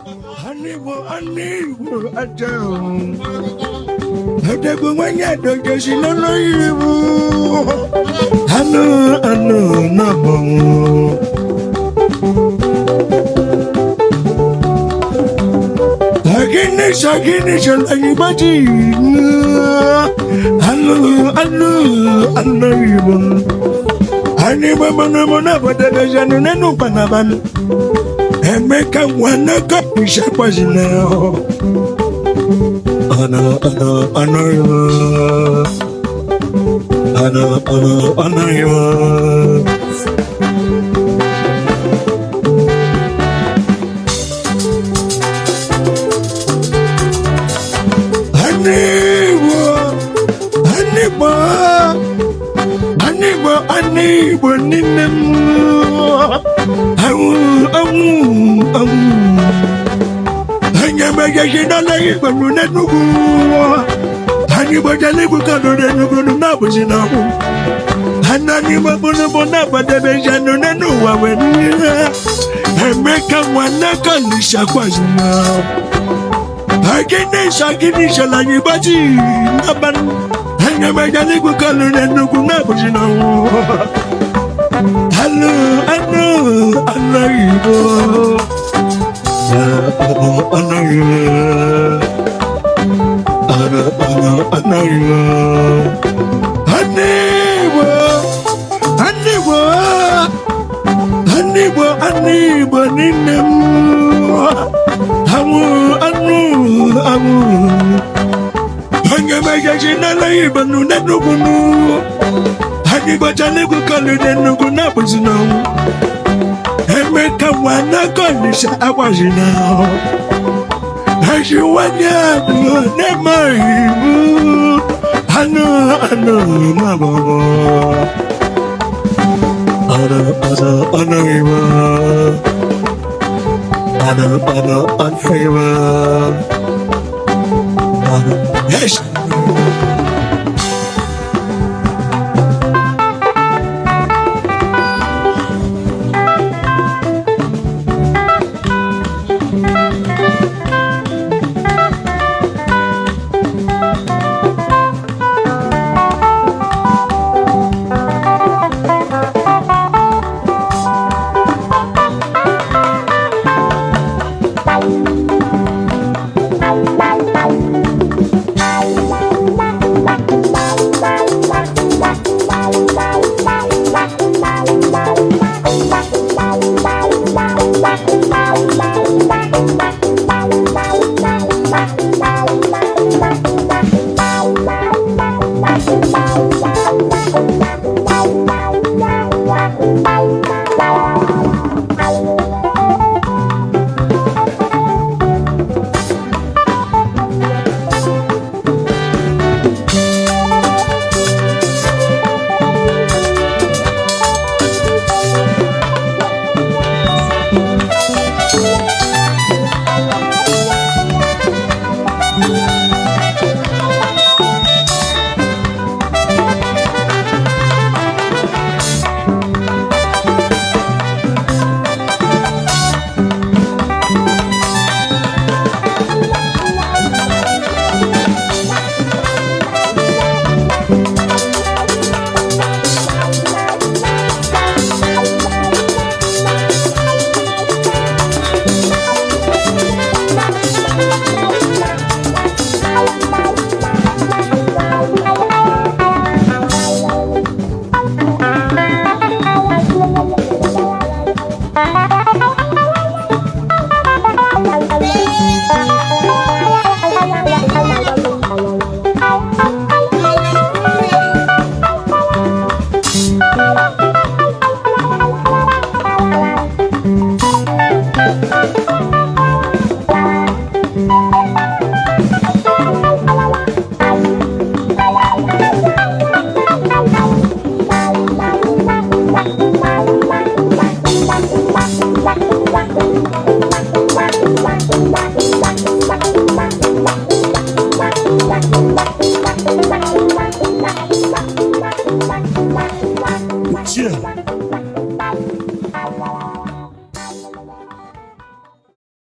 Anibo, Adele. Adele, when you don't get in on you. I know, no. Again, anybody. I know you. Anibamana, but there is no Panaban. And make a one copy shop was now. I know you. Anibo, ninem. Hanya jina lagi bangun nugu. Anibo jali bukan nugu nabu sinabu. Hanani mabuna pada bejanu nuwa wenya. Emeka wana kanisha kwa zina. Agini shalani baji naban. Hanya majali bukan nugu nabu sinabu. Hello, I know you. I know you. Emeka wana konisha awajina. Ajiwanya nema ibu. Ano mabo. Ano ibu. Ano ibu. Yes.